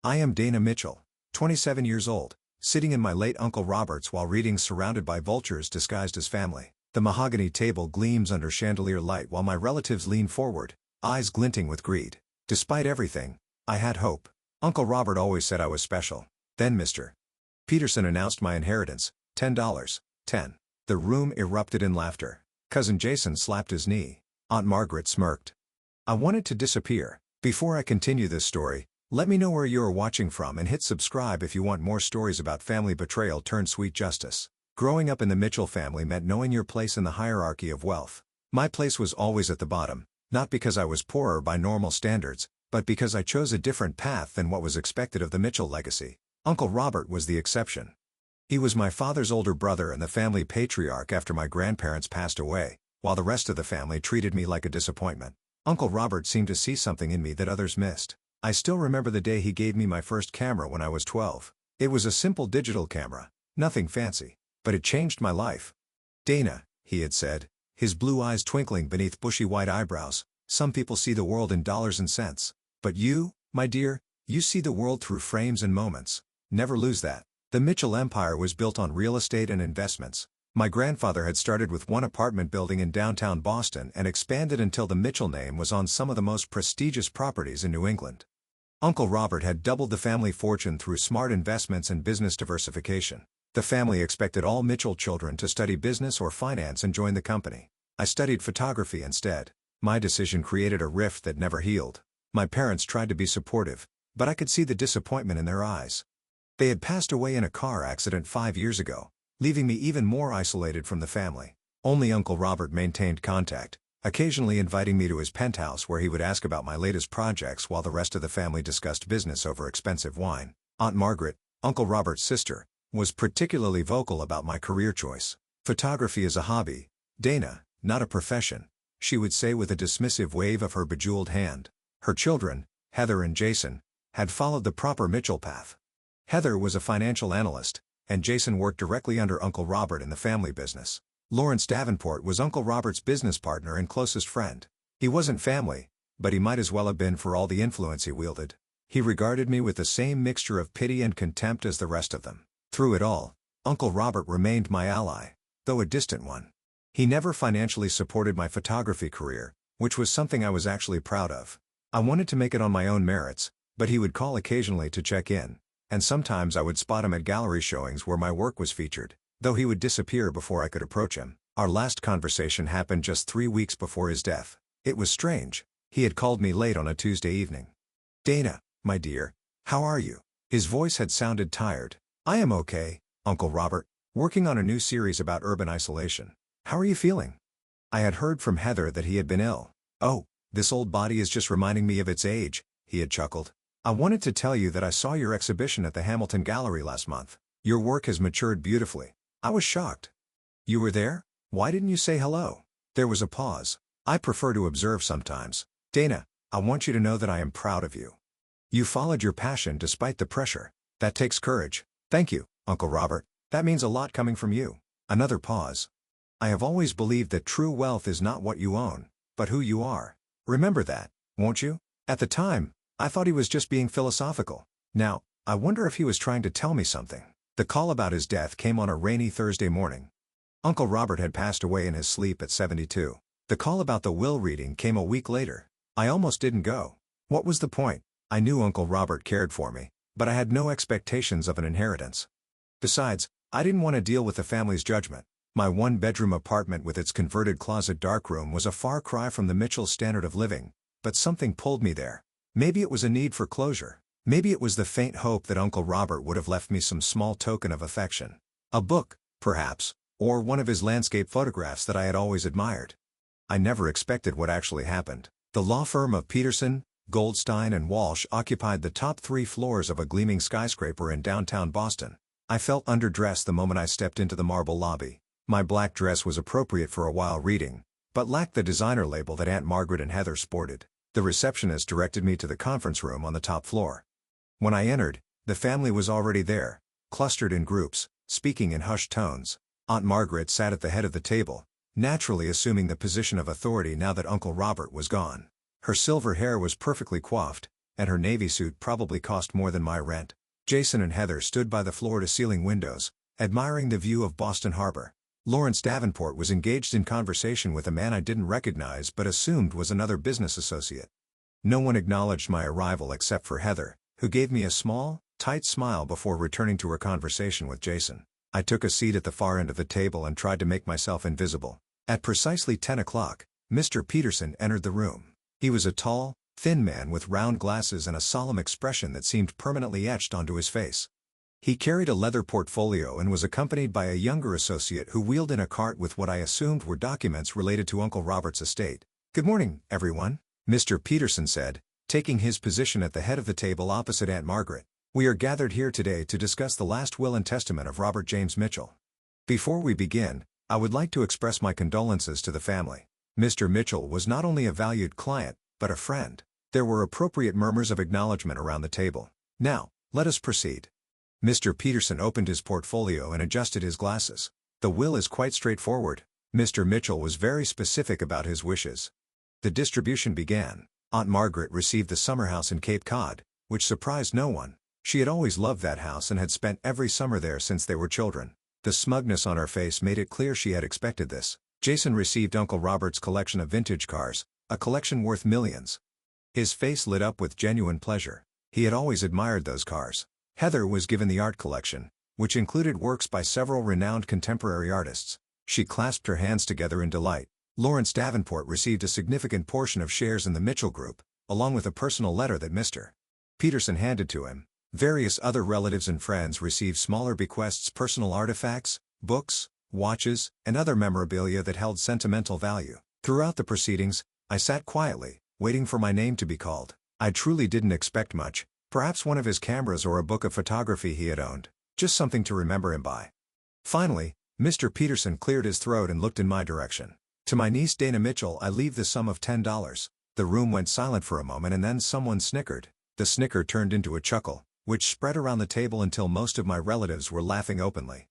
I am Dana Mitchell, 27 years old, sitting in my late Uncle Robert's while reading, surrounded by vultures disguised as family. The mahogany table gleams under chandelier light while my relatives lean forward, eyes glinting with greed. Despite everything, I had hope. Uncle Robert always said I was special. Then Mr. Peterson announced my inheritance, $10. 10. The room erupted in laughter. Cousin Jason slapped his knee. Aunt Margaret smirked. I wanted to disappear. Before I continue this story, let me know where you are watching from and hit subscribe if you want more stories about family betrayal turned sweet justice. Growing up in the Mitchell family meant knowing your place in the hierarchy of wealth. My place was always at the bottom, not because I was poorer by normal standards, but because I chose a different path than what was expected of the Mitchell legacy. Uncle Robert was the exception. He was my father's older brother and the family patriarch after my grandparents passed away, while the rest of the family treated me like a disappointment. Uncle Robert seemed to see something in me that others missed. I still remember the day he gave me my first camera when I was 12. It was a simple digital camera, nothing fancy, but it changed my life. "Dana," he had said, his blue eyes twinkling beneath bushy white eyebrows, "some people see the world in dollars and cents. But you, my dear, you see the world through frames and moments. Never lose that." The Mitchell empire was built on real estate and investments. My grandfather had started with one apartment building in downtown Boston and expanded until the Mitchell name was on some of the most prestigious properties in New England. Uncle Robert had doubled the family fortune through smart investments and business diversification. The family expected all Mitchell children to study business or finance and join the company. I studied photography instead. My decision created a rift that never healed. My parents tried to be supportive, but I could see the disappointment in their eyes. They had passed away in a car accident 5 years ago, leaving me even more isolated from the family. Only Uncle Robert maintained contact, occasionally inviting me to his penthouse where he would ask about my latest projects while the rest of the family discussed business over expensive wine. Aunt Margaret, Uncle Robert's sister, was particularly vocal about my career choice. "Photography is a hobby, Dana, not a profession," she would say with a dismissive wave of her bejeweled hand. Her children, Heather and Jason, had followed the proper Mitchell path. Heather was a financial analyst, and Jason worked directly under Uncle Robert in the family business. Lawrence Davenport was Uncle Robert's business partner and closest friend. He wasn't family, but he might as well have been for all the influence he wielded. He regarded me with the same mixture of pity and contempt as the rest of them. Through it all, Uncle Robert remained my ally, though a distant one. He never financially supported my photography career, which was something I was actually proud of. I wanted to make it on my own merits, but he would call occasionally to check in, and sometimes I would spot him at gallery showings where my work was featured, though he would disappear before I could approach him. Our last conversation happened just 3 weeks before his death. It was strange. He had called me late on a Tuesday evening. "Dana, my dear, how are you?" His voice had sounded tired. "I am okay, Uncle Robert, working on a new series about urban isolation. How are you feeling?" I had heard from Heather that he had been ill. "Oh, this old body is just reminding me of its age," he had chuckled. "I wanted to tell you that I saw your exhibition at the Hamilton Gallery last month. Your work has matured beautifully." I was shocked. "You were there? Why didn't you say hello?" There was a pause. "I prefer to observe sometimes. Dana, I want you to know that I am proud of you. You followed your passion despite the pressure. That takes courage." "Thank you, Uncle Robert. That means a lot coming from you." Another pause. "I have always believed that true wealth is not what you own, but who you are. Remember that, won't you?" At the time, I thought he was just being philosophical. Now, I wonder if he was trying to tell me something. The call about his death came on a rainy Thursday morning. Uncle Robert had passed away in his sleep at 72. The call about the will reading came a week later. I almost didn't go. What was the point? I knew Uncle Robert cared for me, but I had no expectations of an inheritance. Besides, I didn't want to deal with the family's judgment. My one-bedroom apartment with its converted closet darkroom was a far cry from the Mitchell standard of living, but something pulled me there. Maybe it was a need for closure. Maybe it was the faint hope that Uncle Robert would have left me some small token of affection. A book, perhaps, or one of his landscape photographs that I had always admired. I never expected what actually happened. The law firm of Peterson, Goldstein and Walsh occupied the top 3 floors of a gleaming skyscraper in downtown Boston. I felt underdressed the moment I stepped into the marble lobby. My black dress was appropriate for a while reading, but lacked the designer label that Aunt Margaret and Heather sported. The receptionist directed me to the conference room on the top floor. When I entered, the family was already there, clustered in groups, speaking in hushed tones. Aunt Margaret sat at the head of the table, naturally assuming the position of authority now that Uncle Robert was gone. Her silver hair was perfectly coiffed, and her navy suit probably cost more than my rent. Jason and Heather stood by the floor-to-ceiling windows, admiring the view of Boston Harbor. Lawrence Davenport was engaged in conversation with a man I didn't recognize but assumed was another business associate. No one acknowledged my arrival except for Heather, who gave me a small, tight smile before returning to her conversation with Jason. I took a seat at the far end of the table and tried to make myself invisible. At precisely 10 o'clock, Mr. Peterson entered the room. He was a tall, thin man with round glasses and a solemn expression that seemed permanently etched onto his face. He carried a leather portfolio and was accompanied by a younger associate who wheeled in a cart with what I assumed were documents related to Uncle Robert's estate. "Good morning, everyone," Mr. Peterson said, taking his position at the head of the table opposite Aunt Margaret. "We are gathered here today to discuss the last will and testament of Robert James Mitchell. Before we begin, I would like to express my condolences to the family. Mr. Mitchell was not only a valued client, but a friend." There were appropriate murmurs of acknowledgement around the table. "Now, let us proceed." Mr. Peterson opened his portfolio and adjusted his glasses. "The will is quite straightforward. Mr. Mitchell was very specific about his wishes." The distribution began. Aunt Margaret received the summer house in Cape Cod, which surprised no one. She had always loved that house and had spent every summer there since they were children. The smugness on her face made it clear she had expected this. Jason received Uncle Robert's collection of vintage cars, a collection worth millions. His face lit up with genuine pleasure. He had always admired those cars. Heather was given the art collection, which included works by several renowned contemporary artists. She clasped her hands together in delight. Lawrence Davenport received a significant portion of shares in the Mitchell Group, along with a personal letter that Mr. Peterson handed to him. Various other relatives and friends received smaller bequests, personal artifacts, books, watches, and other memorabilia that held sentimental value. Throughout the proceedings, I sat quietly, waiting for my name to be called. I truly didn't expect much, perhaps one of his cameras or a book of photography he had owned, just something to remember him by. Finally, Mr. Peterson cleared his throat and looked in my direction. "To my niece Dana Mitchell I leave the sum of $10. The room went silent for a moment and then someone snickered. The snicker turned into a chuckle, which spread around the table until most of my relatives were laughing openly.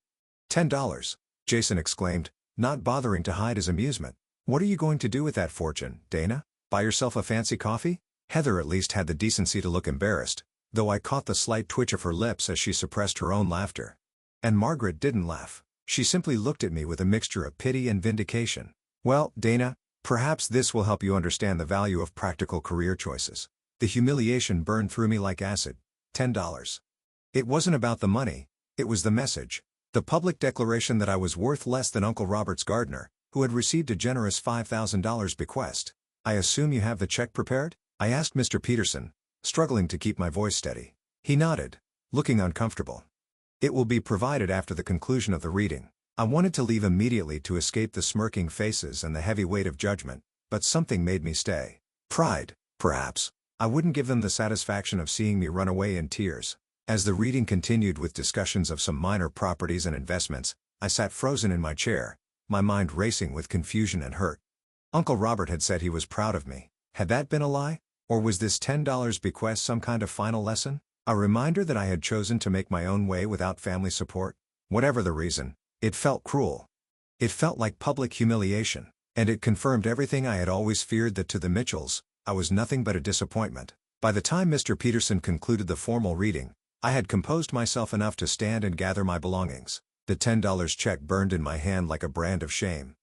$10, Jason exclaimed, not bothering to hide his amusement. "What are you going to do with that fortune, Dana? Buy yourself a fancy coffee?" Heather at least had the decency to look embarrassed, though I caught the slight twitch of her lips as she suppressed her own laughter. And Margaret didn't laugh. She simply looked at me with a mixture of pity and vindication. "Well, Dana, perhaps this will help you understand the value of practical career choices." The humiliation burned through me like acid. $10. It wasn't about the money, it was the message. The public declaration that I was worth less than Uncle Robert's gardener, who had received a generous $5,000 bequest. "I assume you have the check prepared?" I asked Mr. Peterson, struggling to keep my voice steady. He nodded, looking uncomfortable. "It will be provided after the conclusion of the reading." I wanted to leave immediately to escape the smirking faces and the heavy weight of judgment, but something made me stay. Pride, perhaps. I wouldn't give them the satisfaction of seeing me run away in tears. As the reading continued with discussions of some minor properties and investments, I sat frozen in my chair, my mind racing with confusion and hurt. Uncle Robert had said he was proud of me. Had that been a lie? Or was this $10 bequest some kind of final lesson? A reminder that I had chosen to make my own way without family support? Whatever the reason, it felt cruel. It felt like public humiliation, and it confirmed everything I had always feared, that to the Mitchells, I was nothing but a disappointment. By the time Mr. Peterson concluded the formal reading, I had composed myself enough to stand and gather my belongings. The $10 check burned in my hand like a brand of shame.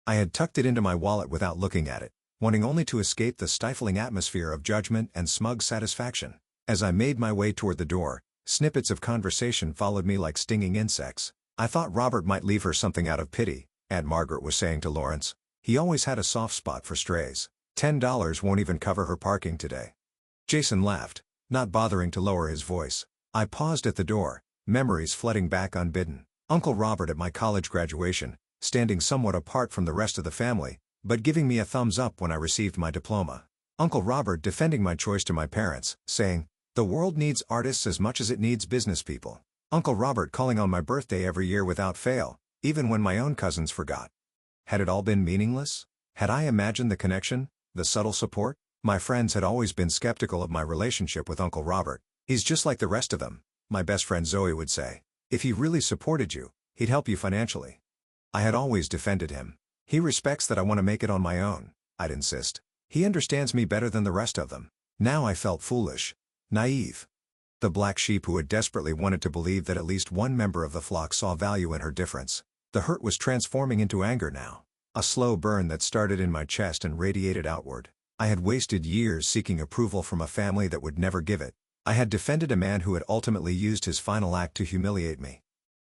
I had tucked it into my wallet without looking at it, wanting only to escape the stifling atmosphere of judgment and smug satisfaction. As I made my way toward the door, snippets of conversation followed me like stinging insects. "I thought Robert might leave her something out of pity," Aunt Margaret was saying to Lawrence. "He always had a soft spot for strays. $10 won't even cover her parking today." Jason laughed, not bothering to lower his voice. I paused at the door, memories flooding back unbidden. Uncle Robert at my college graduation, standing somewhat apart from the rest of the family, but giving me a thumbs up when I received my diploma. Uncle Robert defending my choice to my parents, saying, "The world needs artists as much as it needs business people." Uncle Robert calling on my birthday every year without fail, even when my own cousins forgot. Had it all been meaningless? Had I imagined the connection, the subtle support? My friends had always been skeptical of my relationship with Uncle Robert. "He's just like the rest of them," my best friend Zoe would say. "If he really supported you, he'd help you financially." I had always defended him. "He respects that I want to make it on my own," I'd insist. "He understands me better than the rest of them." Now I felt foolish. Naive. The black sheep who had desperately wanted to believe that at least one member of the flock saw value in her difference. The hurt was transforming into anger now. A slow burn that started in my chest and radiated outward. I had wasted years seeking approval from a family that would never give it. I had defended a man who had ultimately used his final act to humiliate me.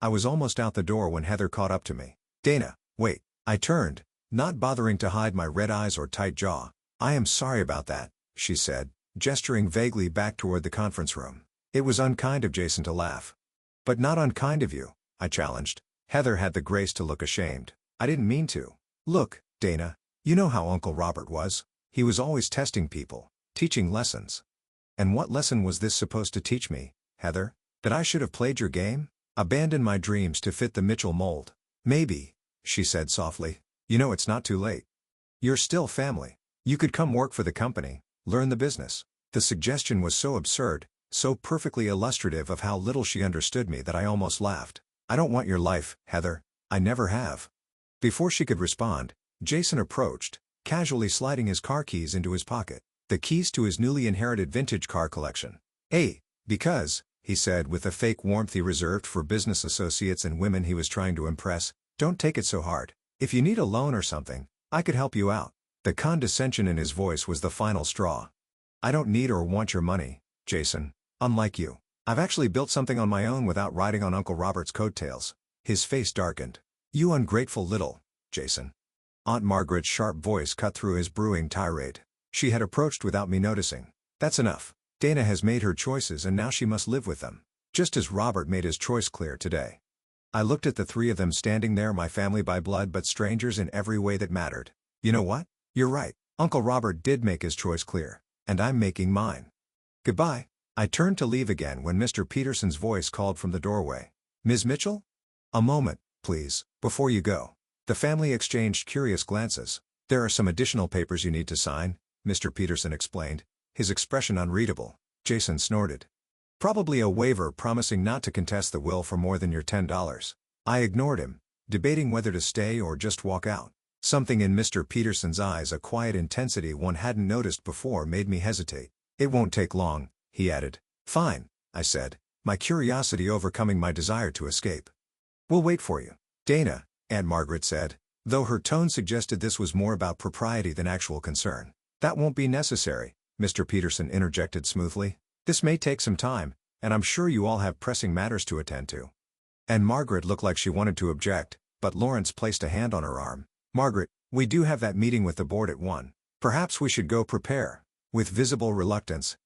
I was almost out the door when Heather caught up to me. "Dana, wait." I turned, not bothering to hide my red eyes or tight jaw. "I am sorry about that," she said, gesturing vaguely back toward the conference room. "It was unkind of Jason to laugh." "But not unkind of you," I challenged. Heather had the grace to look ashamed. "I didn't mean to." "Look, Dana, you know how Uncle Robert was. He was always testing people, teaching lessons." "And what lesson was this supposed to teach me, Heather? That I should have played your game? Abandoned my dreams to fit the Mitchell mold?" "Maybe," she said softly. "You know it's not too late. You're still family. You could come work for the company, learn the business." The suggestion was so absurd, so perfectly illustrative of how little she understood me that I almost laughed. "I don't want your life, Heather. I never have." Before she could respond, Jason approached, casually sliding his car keys into his pocket. The keys to his newly inherited vintage car collection. "Hey, because," he said with the fake warmth he reserved for business associates and women he was trying to impress, "don't take it so hard. If you need a loan or something, I could help you out." The condescension in his voice was the final straw. "I don't need or want your money, Jason. Unlike you, I've actually built something on my own without riding on Uncle Robert's coattails." His face darkened. "You ungrateful little, Jason." Aunt Margaret's sharp voice cut through his brewing tirade. She had approached without me noticing. "That's enough. Dana has made her choices and now she must live with them. Just as Robert made his choice clear today." I looked at the three of them standing there, my family by blood but strangers in every way that mattered. "You know what? You're right. Uncle Robert did make his choice clear. And I'm making mine. Goodbye." I turned to leave again when Mr. Peterson's voice called from the doorway. "Ms. Mitchell? A moment, please, before you go." The family exchanged curious glances. "There are some additional papers you need to sign," Mr. Peterson explained, his expression unreadable. Jason snorted. "Probably a waiver promising not to contest the will for more than your $10. I ignored him, debating whether to stay or just walk out. Something in Mr. Peterson's eyes, a quiet intensity one hadn't noticed before, made me hesitate. "It won't take long," he added. "Fine," I said, my curiosity overcoming my desire to escape. "We'll wait for you, Dana," Aunt Margaret said, though her tone suggested this was more about propriety than actual concern. "That won't be necessary," Mr. Peterson interjected smoothly. "This may take some time, and I'm sure you all have pressing matters to attend to." And Margaret looked like she wanted to object, but Lawrence placed a hand on her arm. "Margaret, we do have that meeting with the board at 1. Perhaps we should go prepare." With visible reluctance,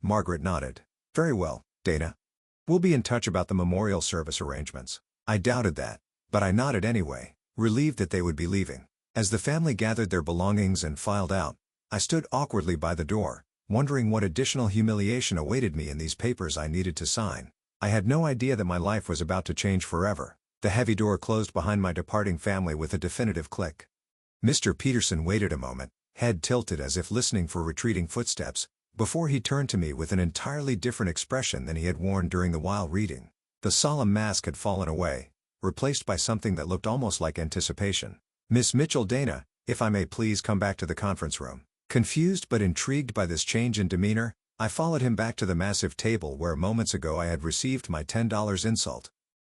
Margaret nodded. "Very well, Dana. We'll be in touch about the memorial service arrangements." I doubted that, but I nodded anyway, relieved that they would be leaving. As the family gathered their belongings and filed out, I stood awkwardly by the door, wondering what additional humiliation awaited me in these papers I needed to sign. I had no idea that my life was about to change forever. The heavy door closed behind my departing family with a definitive click. Mr. Peterson waited a moment, head tilted as if listening for retreating footsteps, before he turned to me with an entirely different expression than he had worn during the while reading. The solemn mask had fallen away, replaced by something that looked almost like anticipation. "Miss Mitchell, Dana, if I may please come back to the conference room." Confused but intrigued by this change in demeanor, I followed him back to the massive table where moments ago I had received my $10 insult.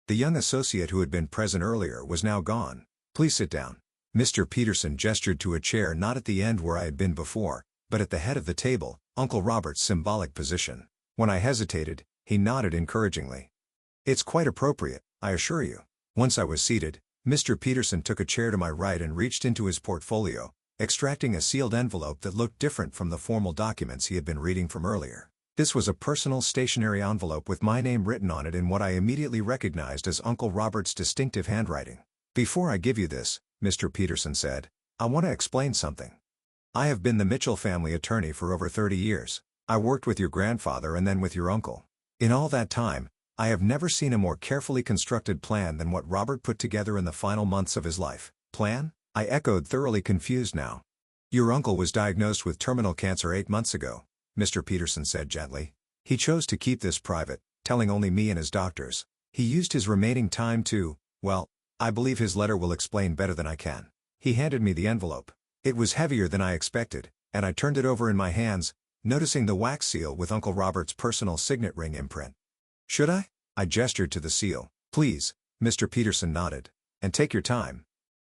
The young associate who had been present earlier was now gone. "Please sit down." Mr. Peterson gestured to a chair not at the end where I had been before, but at the head of the table, Uncle Robert's symbolic position. When I hesitated, he nodded encouragingly. "It's quite appropriate, I assure you." Once I was seated, Mr. Peterson took a chair to my right and reached into his portfolio, extracting a sealed envelope that looked different from the formal documents he had been reading from earlier. This was a personal stationery envelope with my name written on it in what I immediately recognized as Uncle Robert's distinctive handwriting. "Before I give you this," Mr. Peterson said, "I want to explain something. I have been the Mitchell family attorney for over 30 years. I worked with your grandfather and then with your uncle. In all that time, I have never seen a more carefully constructed plan than what Robert put together in the final months of his life." "Plan?" I echoed, thoroughly confused now. "Your uncle was diagnosed with terminal cancer 8 months ago," Mr. Peterson said gently. "He chose to keep this private, telling only me and his doctors. He used his remaining time to, well, I believe his letter will explain better than I can." He handed me the envelope. It was heavier than I expected, and I turned it over in my hands, noticing the wax seal with Uncle Robert's personal signet ring imprint. Should I? I gestured to the seal. Please, Mr. Peterson nodded. And take your time.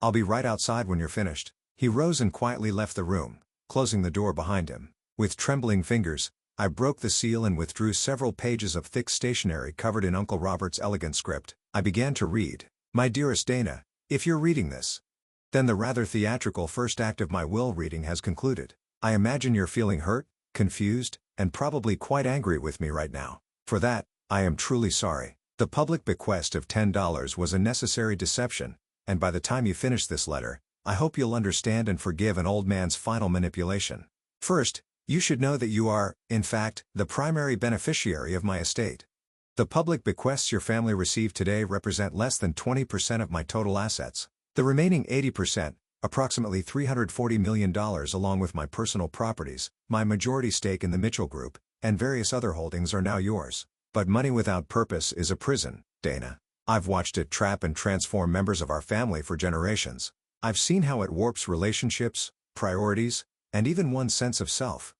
I'll be right outside when you're finished. He rose and quietly left the room, closing the door behind him. With trembling fingers, I broke the seal and withdrew several pages of thick stationery covered in Uncle Robert's elegant script. I began to read. My dearest Dana, if you're reading this, then the rather theatrical first act of my will reading has concluded. I imagine you're feeling hurt, confused, and probably quite angry with me right now. For that, I am truly sorry. The public bequest of $10 was a necessary deception, and by the time you finish this letter, I hope you'll understand and forgive an old man's final manipulation. First, you should know that you are, in fact, the primary beneficiary of my estate. The public bequests your family received today represent less than 20% of my total assets. The remaining 80%, approximately $340 million along with my personal properties, my majority stake in the Mitchell Group, and various other holdings are now yours. But money without purpose is a prison, Dana. I've watched it trap and transform members of our family for generations. I've seen how it warps relationships, priorities, and even one's sense of self.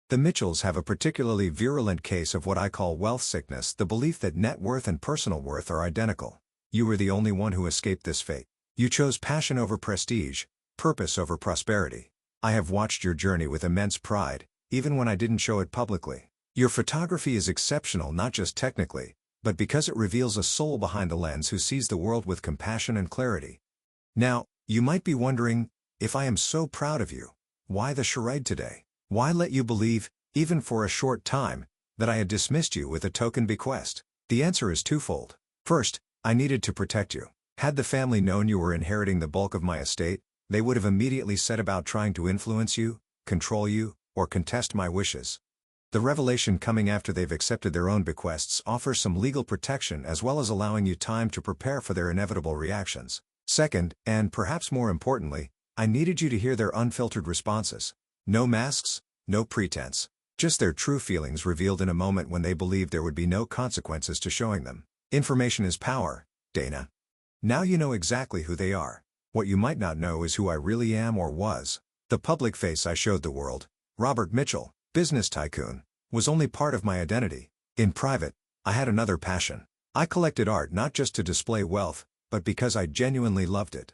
The Mitchells have a particularly virulent case of what I call wealth sickness, the belief that net worth and personal worth are identical. You were the only one who escaped this fate. You chose passion over prestige, purpose over prosperity. I have watched your journey with immense pride, even when I didn't show it publicly. Your photography is exceptional not just technically, but because it reveals a soul behind the lens who sees the world with compassion and clarity. Now, you might be wondering, if I am so proud of you, why the charade today? Why let you believe, even for a short time, that I had dismissed you with a token bequest? The answer is twofold. First, I needed to protect you. Had the family known you were inheriting the bulk of my estate, they would have immediately set about trying to influence you, control you, or contest my wishes. The revelation coming after they've accepted their own bequests offers some legal protection as well as allowing you time to prepare for their inevitable reactions. Second, and perhaps more importantly, I needed you to hear their unfiltered responses. No masks, no pretense. Just their true feelings revealed in a moment when they believed there would be no consequences to showing them. Information is power, Dana. Now you know exactly who they are. What you might not know is who I really am or was. The public face I showed the world, Robert Mitchell, business tycoon, was only part of my identity. In private, I had another passion. I collected art not just to display wealth, but because I genuinely loved it.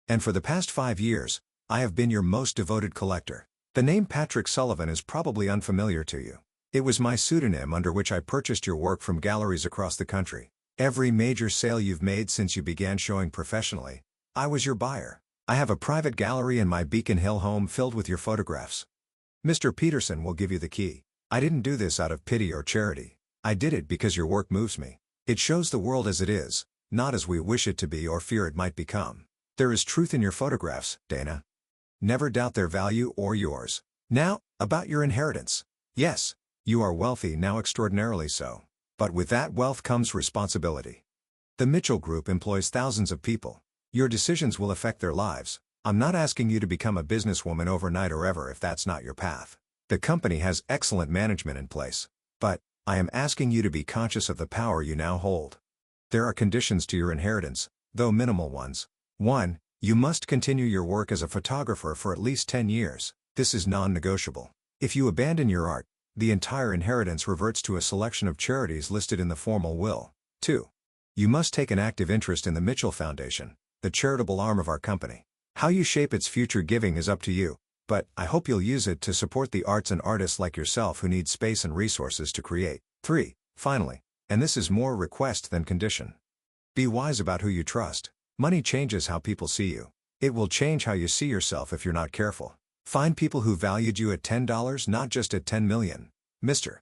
And for the past 5 years, I have been your most devoted collector. The name Patrick Sullivan is probably unfamiliar to you. It was my pseudonym under which I purchased your work from galleries across the country. Every major sale you've made since you began showing professionally, I was your buyer. I have a private gallery in my Beacon Hill home filled with your photographs. Mr. Peterson will give you the key. I didn't do this out of pity or charity. I did it because your work moves me. It shows the world as it is, not as we wish it to be or fear it might become. There is truth in your photographs, Dana. Never doubt their value or yours. Now, about your inheritance. Yes, you are wealthy now, extraordinarily so. But with that wealth comes responsibility. The Mitchell Group employs thousands of people. Your decisions will affect their lives. I'm not asking you to become a businesswoman overnight or ever if that's not your path. The company has excellent management in place. But I am asking you to be conscious of the power you now hold. There are conditions to your inheritance, though minimal ones. 1. You must continue your work as a photographer for at least 10 years. This is non-negotiable. If you abandon your art, the entire inheritance reverts to a selection of charities listed in the formal will. 2. You must take an active interest in the Mitchell Foundation, the charitable arm of our company. How you shape its future giving is up to you, but I hope you'll use it to support the arts and artists like yourself who need space and resources to create. 3. Finally, and this is more request than condition, be wise about who you trust. Money changes how people see you. It will change how you see yourself if you're not careful. Find people who valued you at $10, not just at 10 million. Mr.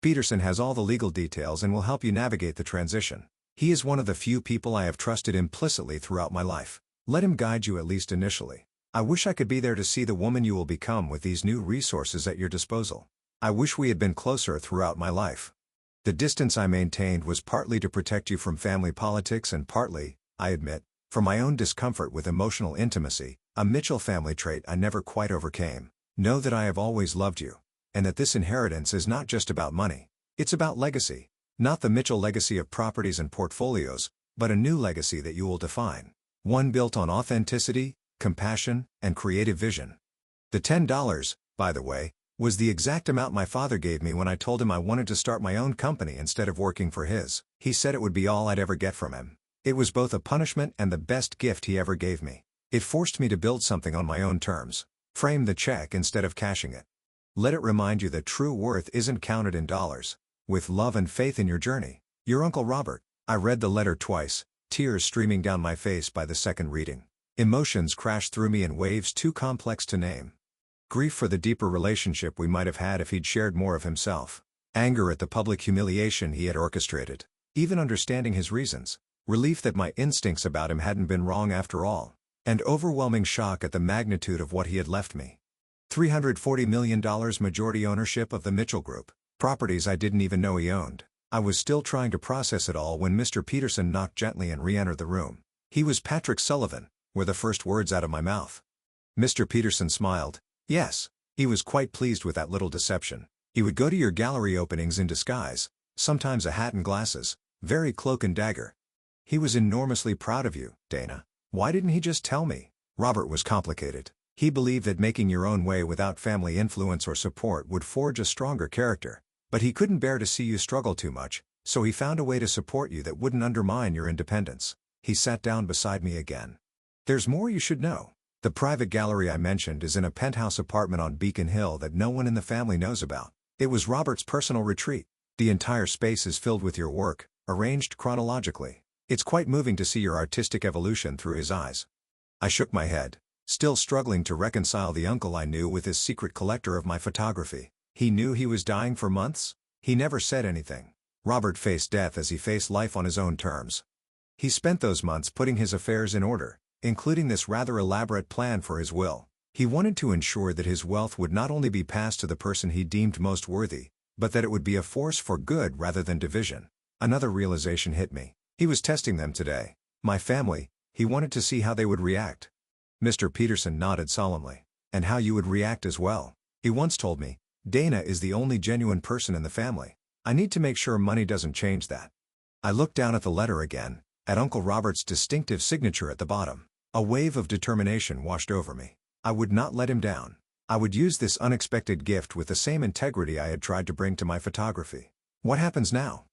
Peterson has all the legal details and will help you navigate the transition. He is one of the few people I have trusted implicitly throughout my life. Let him guide you at least initially. I wish I could be there to see the woman you will become with these new resources at your disposal. I wish we had been closer throughout my life. The distance I maintained was partly to protect you from family politics and partly, I admit, for my own discomfort with emotional intimacy, a Mitchell family trait I never quite overcame. Know that I have always loved you, and that this inheritance is not just about money. It's about legacy. Not the Mitchell legacy of properties and portfolios, but a new legacy that you will define. One built on authenticity, compassion, and creative vision. The $10, by the way, Was the exact amount my father gave me when I told him I wanted to start my own company instead of working for his. He said it would be all I'd ever get from him. It was both a punishment and the best gift he ever gave me. It forced me to build something on my own terms. Frame the check instead of cashing it. Let it remind you that true worth isn't counted in dollars. With love and faith in your journey. Your Uncle Robert. I read the letter twice, tears streaming down my face by the second reading. Emotions crashed through me in waves too complex to name. Grief for the deeper relationship we might have had if he'd shared more of himself. Anger at the public humiliation he had orchestrated. Even understanding his reasons. Relief that my instincts about him hadn't been wrong after all. And overwhelming shock at the magnitude of what he had left me. $340 million majority ownership of the Mitchell Group. Properties I didn't even know he owned. I was still trying to process it all when Mr. Peterson knocked gently and re-entered the room. He was Patrick Sullivan, were the first words out of my mouth. Mr. Peterson smiled. Yes, he was quite pleased with that little deception. He would go to your gallery openings in disguise, sometimes a hat and glasses, very cloak and dagger. He was enormously proud of you, Dana. Why didn't he just tell me? Robert was complicated. He believed that making your own way without family influence or support would forge a stronger character. But he couldn't bear to see you struggle too much, so he found a way to support you that wouldn't undermine your independence. He sat down beside me again. There's more you should know. The private gallery I mentioned is in a penthouse apartment on Beacon Hill that no one in the family knows about. It was Robert's personal retreat. The entire space is filled with your work, arranged chronologically. It's quite moving to see your artistic evolution through his eyes. I shook my head, still struggling to reconcile the uncle I knew with his secret collector of my photography. He knew he was dying for months? He never said anything. Robert faced death as he faced life on his own terms. He spent those months putting his affairs in order, including this rather elaborate plan for his will. He wanted to ensure that his wealth would not only be passed to the person he deemed most worthy, but that it would be a force for good rather than division. Another realization hit me. He was testing them today. My family, he wanted to see how they would react. Mr. Peterson nodded solemnly. And how you would react as well. He once told me, Dana is the only genuine person in the family. I need to make sure money doesn't change that. I looked down at the letter again, at Uncle Robert's distinctive signature at the bottom. A wave of determination washed over me. I would not let him down. I would use this unexpected gift with the same integrity I had tried to bring to my photography. What happens now?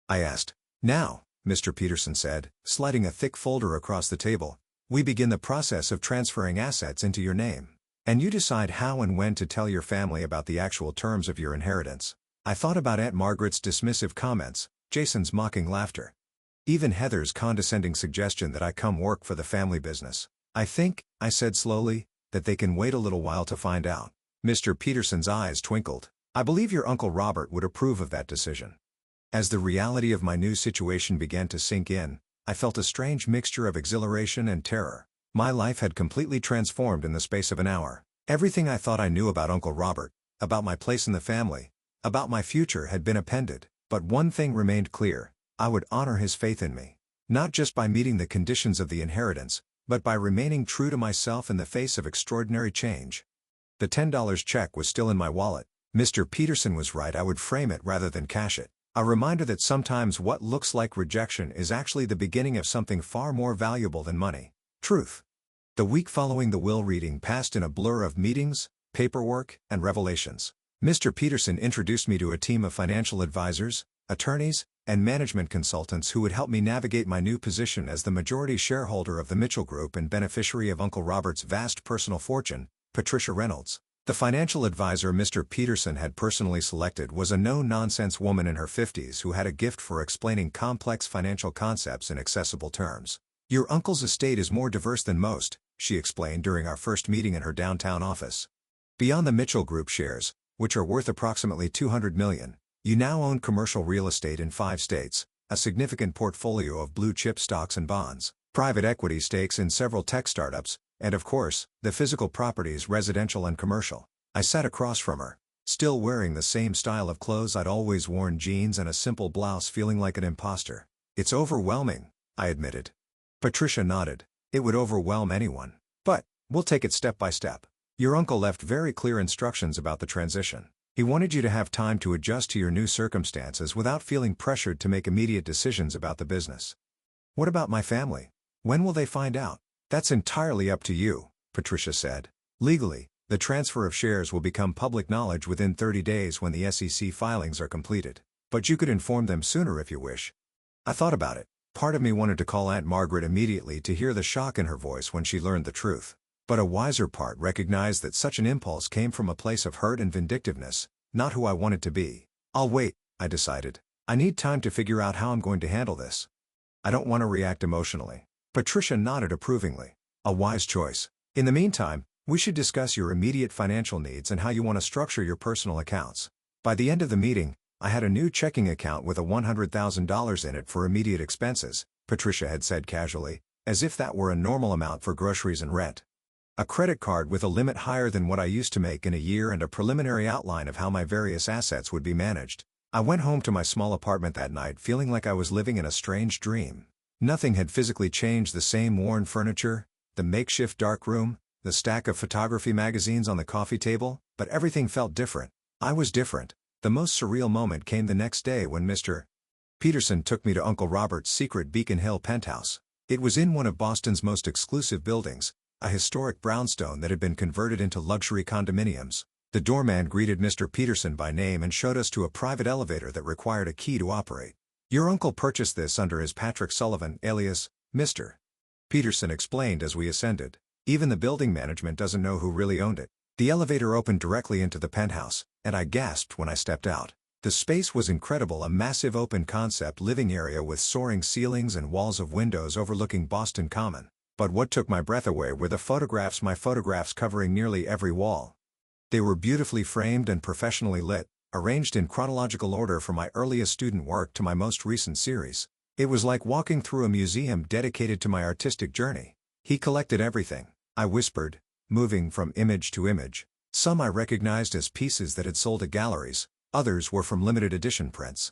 I asked. Now, Mr. Peterson said, sliding a thick folder across the table, we begin the process of transferring assets into your name. And you decide how and when to tell your family about the actual terms of your inheritance. I thought about Aunt Margaret's dismissive comments, Jason's mocking laughter. Even Heather's condescending suggestion that I come work for the family business. I think, I said slowly, that they can wait a little while to find out. Mr. Peterson's eyes twinkled. I believe your Uncle Robert would approve of that decision. As the reality of my new situation began to sink in, I felt a strange mixture of exhilaration and terror. My life had completely transformed in the space of an hour. Everything I thought I knew about Uncle Robert, about my place in the family, about my future had been appended, but one thing remained clear. I would honor his faith in me. Not just by meeting the conditions of the inheritance, but by remaining true to myself in the face of extraordinary change. The $10 check was still in my wallet. Mr. Peterson was right, I would frame it rather than cash it. A reminder that sometimes what looks like rejection is actually the beginning of something far more valuable than money. Truth. The week following the will reading passed in a blur of meetings, paperwork, and revelations. Mr. Peterson introduced me to a team of financial advisors, attorneys, and management consultants who would help me navigate my new position as the majority shareholder of the Mitchell Group and beneficiary of Uncle Robert's vast personal fortune, Patricia Reynolds. The financial advisor Mr. Peterson had personally selected was a no-nonsense woman in her 50s who had a gift for explaining complex financial concepts in accessible terms. Your uncle's estate is more diverse than most, she explained during our first meeting in her downtown office. Beyond the Mitchell Group shares, which are worth approximately $200 million, you now own commercial real estate in 5 states, a significant portfolio of blue-chip stocks and bonds, private equity stakes in several tech startups, and of course, the physical properties residential and commercial. I sat across from her, still wearing the same style of clothes I'd always worn, jeans and a simple blouse, feeling like an imposter. It's overwhelming, I admitted. Patricia nodded. It would overwhelm anyone. But, we'll take it step by step. Your uncle left very clear instructions about the transition. He wanted you to have time to adjust to your new circumstances without feeling pressured to make immediate decisions about the business. What about my family? When will they find out? That's entirely up to you, Patricia said. Legally, The transfer of shares will become public knowledge within 30 days when the SEC filings are completed. But you could inform them sooner if you wish. I thought about it. Part of me wanted to call Aunt Margaret immediately to hear the shock in her voice when she learned the truth. But a wiser part recognized that such an impulse came from a place of hurt and vindictiveness, not who I wanted to be. I'll wait, I decided. I need time to figure out how I'm going to handle this. I don't want to react emotionally. Patricia nodded approvingly. A wise choice. In the meantime, we should discuss your immediate financial needs and how you want to structure your personal accounts. By the end of the meeting, I had a new checking account with a $100,000 in it for immediate expenses, Patricia had said casually, as if that were a normal amount for groceries and rent. A credit card with a limit higher than what I used to make in a year and a preliminary outline of how my various assets would be managed. I went home to my small apartment that night feeling like I was living in a strange dream. Nothing had physically changed: the same worn furniture, the makeshift dark room, the stack of photography magazines on the coffee table, but everything felt different. I was different. The most surreal moment came the next day when Mr. Peterson took me to Uncle Robert's secret Beacon Hill penthouse. It was in one of Boston's most exclusive buildings, a historic brownstone that had been converted into luxury condominiums. The doorman greeted Mr. Peterson by name and showed us to a private elevator that required a key to operate. "Your uncle purchased this under his Patrick Sullivan, alias Mr. Peterson explained as we ascended. Even the building management doesn't know who really owned it. The elevator opened directly into the penthouse, and I gasped when I stepped out. The space was incredible, a massive open-concept living area with soaring ceilings and walls of windows overlooking Boston Common. But what took my breath away were the photographs, my photographs covering nearly every wall. They were beautifully framed and professionally lit, arranged in chronological order from my earliest student work to my most recent series. It was like walking through a museum dedicated to my artistic journey. "He collected everything," I whispered, moving from image to image. Some I recognized as pieces that had sold at galleries, others were from limited edition prints.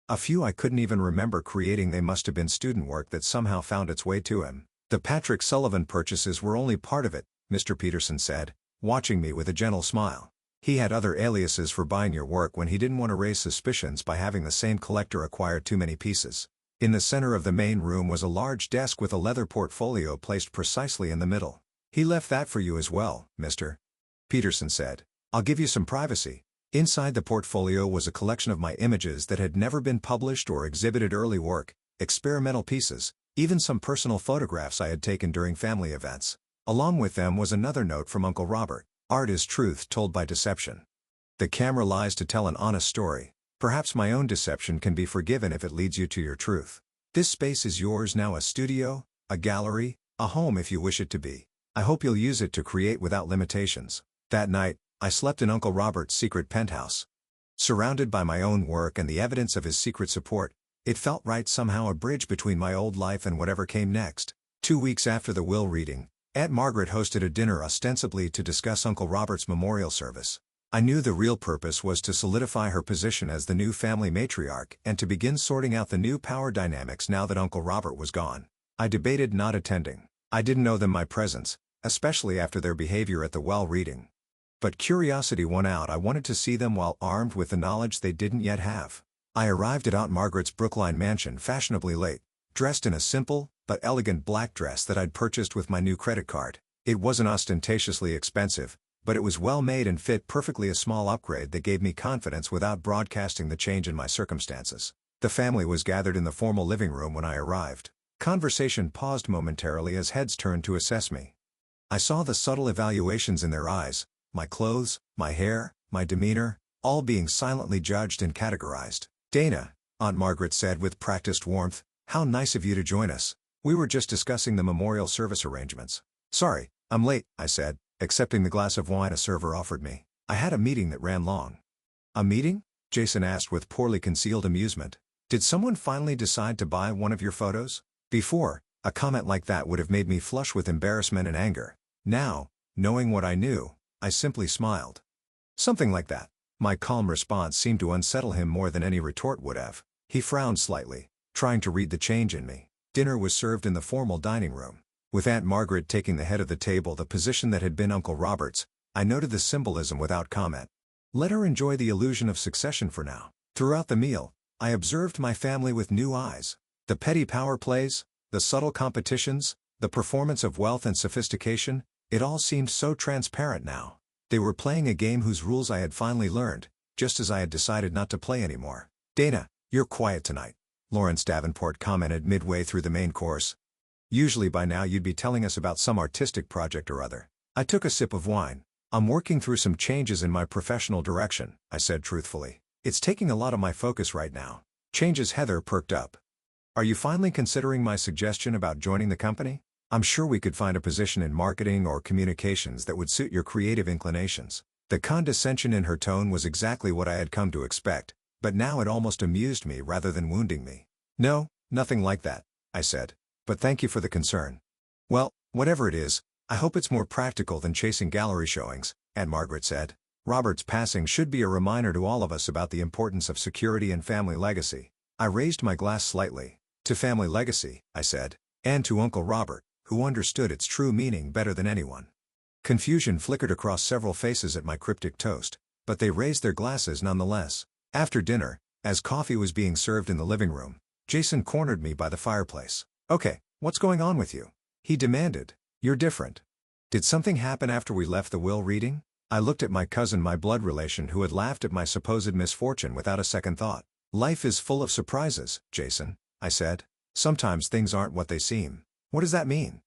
A few I couldn't even remember creating. They must have been student work that somehow found its way to him. "The Patrick Sullivan purchases were only part of it," Mr. Peterson said, watching me with a gentle smile. "He had other aliases for buying your work when he didn't want to raise suspicions by having the same collector acquire too many pieces." In the center of the main room was a large desk with a leather portfolio placed precisely in the middle. "He left that for you as well, Mr. Peterson said. I'll give you some privacy." Inside the portfolio was a collection of my images that had never been published or exhibited: early work, experimental pieces, even some personal photographs I had taken during family events. Along with them was another note from Uncle Robert: "Art is truth told by deception. The camera lies to tell an honest story. Perhaps my own deception can be forgiven if it leads you to your truth. This space is yours now, a studio, a gallery, a home if you wish it to be. I hope you'll use it to create without limitations." That night, I slept in Uncle Robert's secret penthouse. Surrounded by my own work and the evidence of his secret support, it felt right, somehow a bridge between my old life and whatever came next. 2 weeks after the will reading, Aunt Margaret hosted a dinner ostensibly to discuss Uncle Robert's memorial service. I knew the real purpose was to solidify her position as the new family matriarch and to begin sorting out the new power dynamics now that Uncle Robert was gone. I debated not attending. I didn't owe them my presence, especially after their behavior at the well reading. But curiosity won out. I wanted to see them while armed with the knowledge they didn't yet have. I arrived at Aunt Margaret's Brookline mansion fashionably late, dressed in a simple but elegant black dress that I'd purchased with my new credit card. It wasn't ostentatiously expensive, but it was well made and fit perfectly, a small upgrade that gave me confidence without broadcasting the change in my circumstances. The family was gathered in the formal living room when I arrived. Conversation paused momentarily as heads turned to assess me. I saw the subtle evaluations in their eyes, my clothes, my hair, my demeanor, all being silently judged and categorized. "Dana," Aunt Margaret said with practiced warmth, "how nice of you to join us. We were just discussing the memorial service arrangements." "Sorry, I'm late," I said, accepting the glass of wine a server offered me. "I had a meeting that ran long." "A meeting?" Jason asked with poorly concealed amusement. "Did someone finally decide to buy one of your photos?" Before, a comment like that would have made me flush with embarrassment and anger. Now, knowing what I knew, I simply smiled. "Something like that." My calm response seemed to unsettle him more than any retort would have. He frowned slightly, trying to read the change in me. Dinner was served in the formal dining room. With Aunt Margaret taking the head of the table, the position that had been Uncle Robert's, I noted the symbolism without comment. Let her enjoy the illusion of succession for now. Throughout the meal, I observed my family with new eyes. The petty power plays, the subtle competitions, the performance of wealth and sophistication, it all seemed so transparent now. They were playing a game whose rules I had finally learned, just as I had decided not to play anymore. "Dana, you're quiet tonight," Lawrence Davenport commented midway through the main course. "Usually by now you'd be telling us about some artistic project or other." I took a sip of wine. "I'm working through some changes in my professional direction," I said truthfully. "It's taking a lot of my focus right now." Changes. Heather perked up. "Are you finally considering my suggestion about joining the company? I'm sure we could find a position in marketing or communications that would suit your creative inclinations." The condescension in her tone was exactly what I had come to expect, but now it almost amused me rather than wounding me. "No, nothing like that," I said. "But thank you for the concern." "Well, whatever it is, I hope it's more practical than chasing gallery showings," Aunt Margaret said. "Robert's passing should be a reminder to all of us about the importance of security and family legacy." I raised my glass slightly. "To family legacy," I said, "and to Uncle Robert, who understood its true meaning better than anyone." Confusion flickered across several faces at my cryptic toast, but they raised their glasses nonetheless. After dinner, as coffee was being served in the living room, Jason cornered me by the fireplace. "Okay, what's going on with you?" he demanded. "You're different." "Did something happen after we left the will reading?" I looked at my cousin, my blood relation, who had laughed at my supposed misfortune without a second thought. "Life is full of surprises, Jason," I said. "Sometimes things aren't what they seem." "What does that mean?"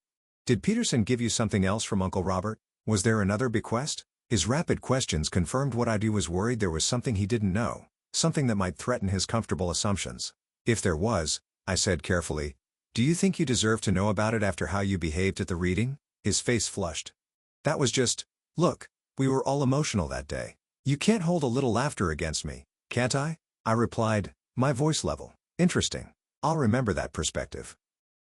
"Did Peterson give you something else from Uncle Robert? Was there another bequest?" His rapid questions confirmed what I was worried there was something he didn't know, something that might threaten his comfortable assumptions. "If there was," I said carefully, "do you think you deserve to know about it after how you behaved at the reading?" His face flushed. "That was just... Look, we were all emotional that day. You can't hold a little laughter against me, can't I?" I replied, my voice level. "Interesting. I'll remember that perspective."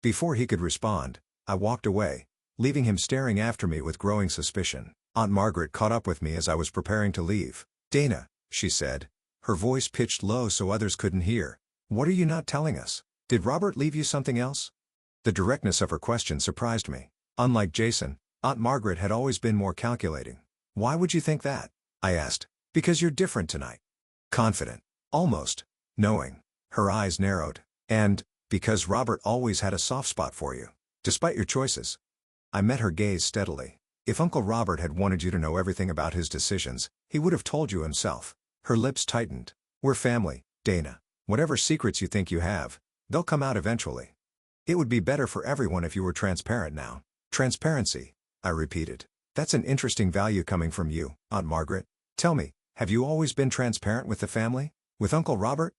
Before he could respond, I walked away, leaving him staring after me with growing suspicion. Aunt Margaret caught up with me as I was preparing to leave. "Dana," she said, her voice pitched low so others couldn't hear, "what are you not telling us? Did Robert leave you something else?" The directness of her question surprised me. Unlike Jason, Aunt Margaret had always been more calculating. "Why would you think that?" I asked. "Because you're different tonight." Confident. Almost. Knowing. Her eyes narrowed. "And, because Robert always had a soft spot for you. Despite your choices." I met her gaze steadily. "If Uncle Robert had wanted you to know everything about his decisions, he would have told you himself." Her lips tightened. "We're family, Dana. Whatever secrets you think you have, they'll come out eventually. It would be better for everyone if you were transparent now." "Transparency," I repeated. "That's an interesting value coming from you, Aunt Margaret. Tell me, have you always been transparent with the family? With Uncle Robert?"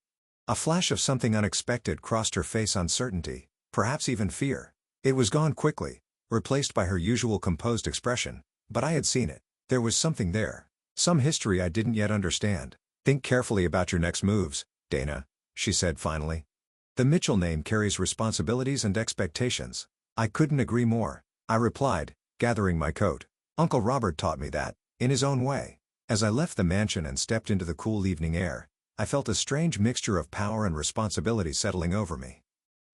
A flash of something unexpected crossed her face, uncertainty, perhaps even fear. It was gone quickly, replaced by her usual composed expression, but I had seen it. There was something there. Some history I didn't yet understand. "Think carefully about your next moves, Dana," she said finally. "The Mitchell name carries responsibilities and expectations." "I couldn't agree more," I replied, gathering my coat. "Uncle Robert taught me that, in his own way." As I left the mansion and stepped into the cool evening air, I felt a strange mixture of power and responsibility settling over me.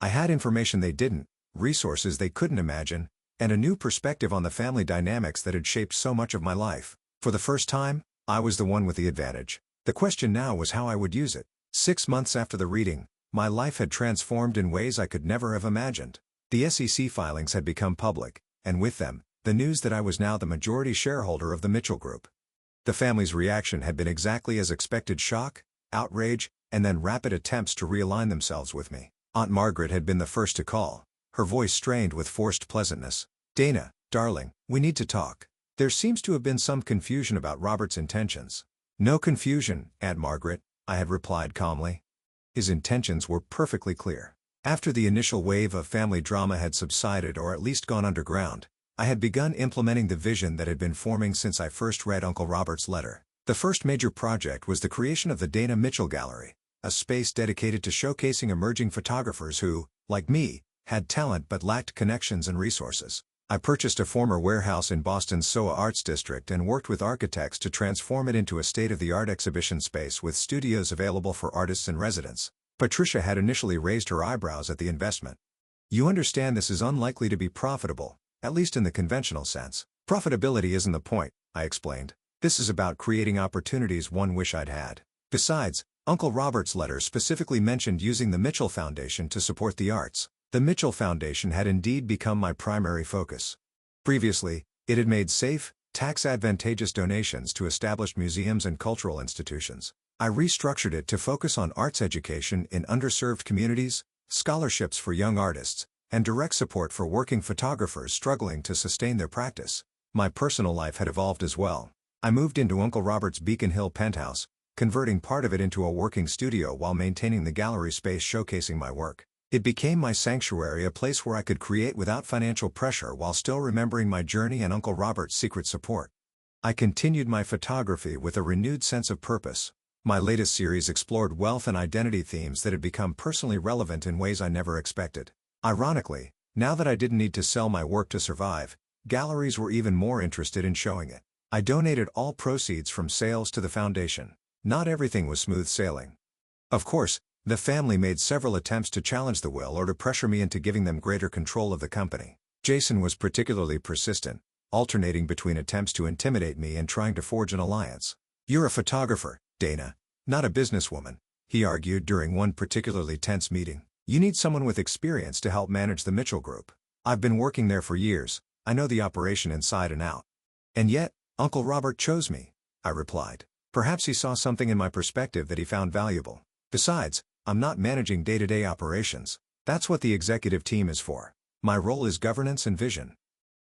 I had information they didn't, resources they couldn't imagine, and a new perspective on the family dynamics that had shaped so much of my life. For the first time, I was the one with the advantage. The question now was how I would use it. 6 months after the reading, my life had transformed in ways I could never have imagined. The SEC filings had become public, and with them, the news that I was now the majority shareholder of the Mitchell Group. The family's reaction had been exactly as expected: shock, outrage, and then rapid attempts to realign themselves with me. Aunt Margaret had been the first to call, her voice strained with forced pleasantness. "Dana, darling, we need to talk. There seems to have been some confusion about Robert's intentions." "No confusion, Aunt Margaret," I had replied calmly. His intentions were perfectly clear. After the initial wave of family drama had subsided, or at least gone underground, I had begun implementing the vision that had been forming since I first read Uncle Robert's letter. The first major project was the creation of the Dana Mitchell Gallery, a space dedicated to showcasing emerging photographers who, like me, had talent but lacked connections and resources. I purchased a former warehouse in Boston's SoHo Arts District and worked with architects to transform it into a state-of-the-art exhibition space with studios available for artists and residents. Patricia had initially raised her eyebrows at the investment. "You understand this is unlikely to be profitable, at least in the conventional sense." "Profitability isn't the point," I explained. "This is about creating opportunities one wish I'd had." Besides, Uncle Robert's letter specifically mentioned using the Mitchell Foundation to support the arts. The Mitchell Foundation had indeed become my primary focus. Previously, it had made safe, tax-advantageous donations to established museums and cultural institutions. I restructured it to focus on arts education in underserved communities, scholarships for young artists, and direct support for working photographers struggling to sustain their practice. My personal life had evolved as well. I moved into Uncle Robert's Beacon Hill penthouse, converting part of it into a working studio while maintaining the gallery space showcasing my work. It became my sanctuary, a place where I could create without financial pressure while still remembering my journey and Uncle Robert's secret support. I continued my photography with a renewed sense of purpose. My latest series explored wealth and identity themes that had become personally relevant in ways I never expected. Ironically, now that I didn't need to sell my work to survive, galleries were even more interested in showing it. I donated all proceeds from sales to the foundation. Not everything was smooth sailing. Of course, the family made several attempts to challenge the will or to pressure me into giving them greater control of the company. Jason was particularly persistent, alternating between attempts to intimidate me and trying to forge an alliance. "You're a photographer, Dana, not a businesswoman," he argued during one particularly tense meeting. "You need someone with experience to help manage the Mitchell Group. I've been working there for years, I know the operation inside and out." "And yet, Uncle Robert chose me," I replied. Perhaps he saw something in my perspective that he found valuable. "Besides, I'm not managing day-to-day operations. That's what the executive team is for. My role is governance and vision."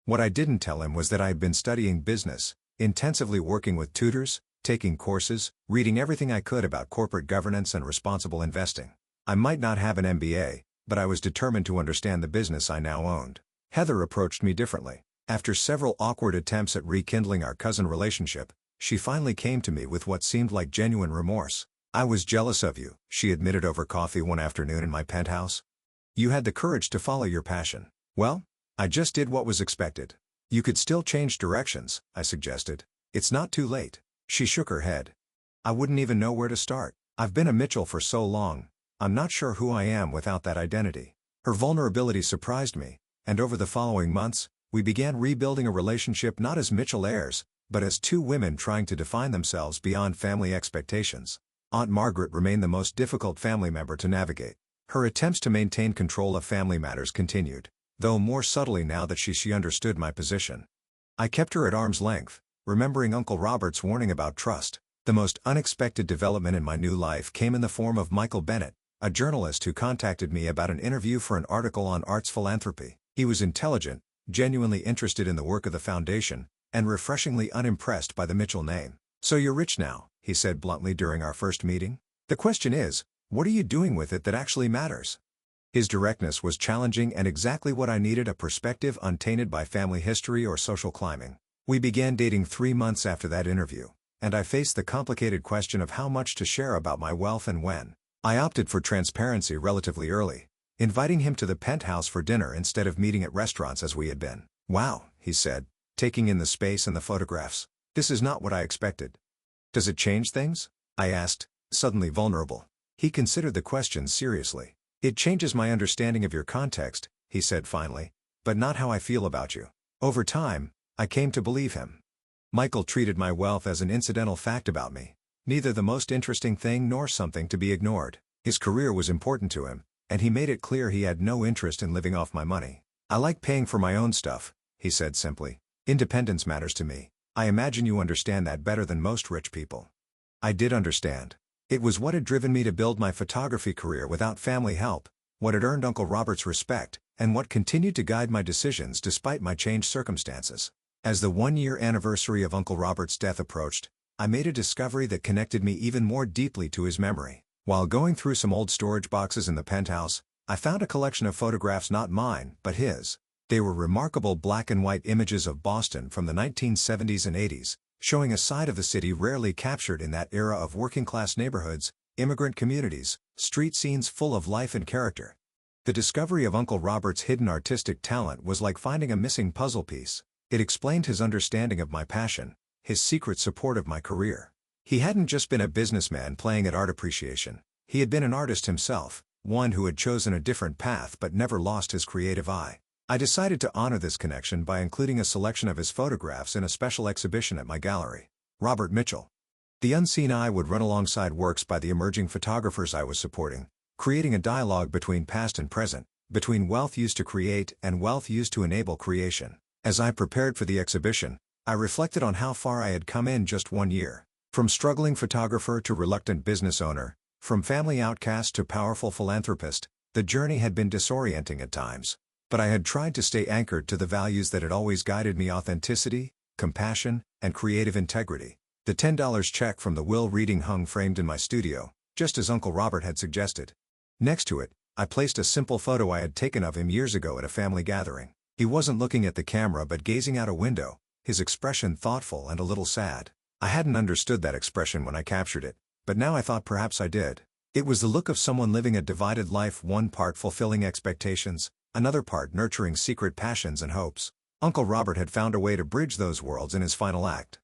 What I didn't tell him was that I had been studying business, intensively working with tutors, taking courses, reading everything I could about corporate governance and responsible investing. I might not have an MBA, but I was determined to understand the business I now owned. Heather approached me differently. After several awkward attempts at rekindling our cousin relationship, she finally came to me with what seemed like genuine remorse. "I was jealous of you," she admitted over coffee one afternoon in my penthouse. "You had the courage to follow your passion." "Well, I just did what was expected." "You could still change directions," I suggested. "It's not too late." She shook her head. "I wouldn't even know where to start. I've been a Mitchell for so long, I'm not sure who I am without that identity." Her vulnerability surprised me, and over the following months, we began rebuilding a relationship not as Mitchell heirs, but as two women trying to define themselves beyond family expectations. Aunt Margaret remained the most difficult family member to navigate. Her attempts to maintain control of family matters continued, though more subtly now that she understood my position. I kept her at arm's length, remembering Uncle Robert's warning about trust. The most unexpected development in my new life came in the form of Michael Bennett, a journalist who contacted me about an interview for an article on arts philanthropy. He was intelligent, genuinely interested in the work of the foundation, and refreshingly unimpressed by the Mitchell name. "So you're rich now," he said bluntly during our first meeting. "The question is, what are you doing with it that actually matters?" His directness was challenging and exactly what I needed, a perspective untainted by family history or social climbing. We began dating 3 months after that interview, and I faced the complicated question of how much to share about my wealth and when. I opted for transparency relatively early, inviting him to the penthouse for dinner instead of meeting at restaurants as we had been. "Wow," he said, taking in the space and the photographs. "This is not what I expected." "Does it change things?" I asked, suddenly vulnerable. He considered the question seriously. "It changes my understanding of your context," he said finally, "but not how I feel about you." Over time, I came to believe him. Michael treated my wealth as an incidental fact about me, neither the most interesting thing nor something to be ignored. His career was important to him, and he made it clear he had no interest in living off my money. "I like paying for my own stuff," he said simply. "Independence matters to me. I imagine you understand that better than most rich people." I did understand. It was what had driven me to build my photography career without family help, what had earned Uncle Robert's respect, and what continued to guide my decisions despite my changed circumstances. As the 1-year anniversary of Uncle Robert's death approached, I made a discovery that connected me even more deeply to his memory. While going through some old storage boxes in the penthouse, I found a collection of photographs not mine, but his. They were remarkable black and white images of Boston from the 1970s and 80s, showing a side of the city rarely captured in that era of working-class neighborhoods, immigrant communities, street scenes full of life and character. The discovery of Uncle Robert's hidden artistic talent was like finding a missing puzzle piece. It explained his understanding of my passion, his secret support of my career. He hadn't just been a businessman playing at art appreciation. He had been an artist himself, one who had chosen a different path but never lost his creative eye. I decided to honor this connection by including a selection of his photographs in a special exhibition at my gallery. Robert Mitchell. The unseen eye would run alongside works by the emerging photographers I was supporting, creating a dialogue between past and present, between wealth used to create and wealth used to enable creation. As I prepared for the exhibition, I reflected on how far I had come in just 1 year. From struggling photographer to reluctant business owner, from family outcast to powerful philanthropist, the journey had been disorienting at times. But I had tried to stay anchored to the values that had always guided me: authenticity, compassion, and creative integrity. The $10 check from the will reading hung framed in my studio, just as Uncle Robert had suggested. Next to it, I placed a simple photo I had taken of him years ago at a family gathering. He wasn't looking at the camera but gazing out a window, his expression thoughtful and a little sad. I hadn't understood that expression when I captured it, but now I thought perhaps I did. It was the look of someone living a divided life, one part fulfilling expectations, another part nurturing secret passions and hopes. Uncle Robert had found a way to bridge those worlds in his final act.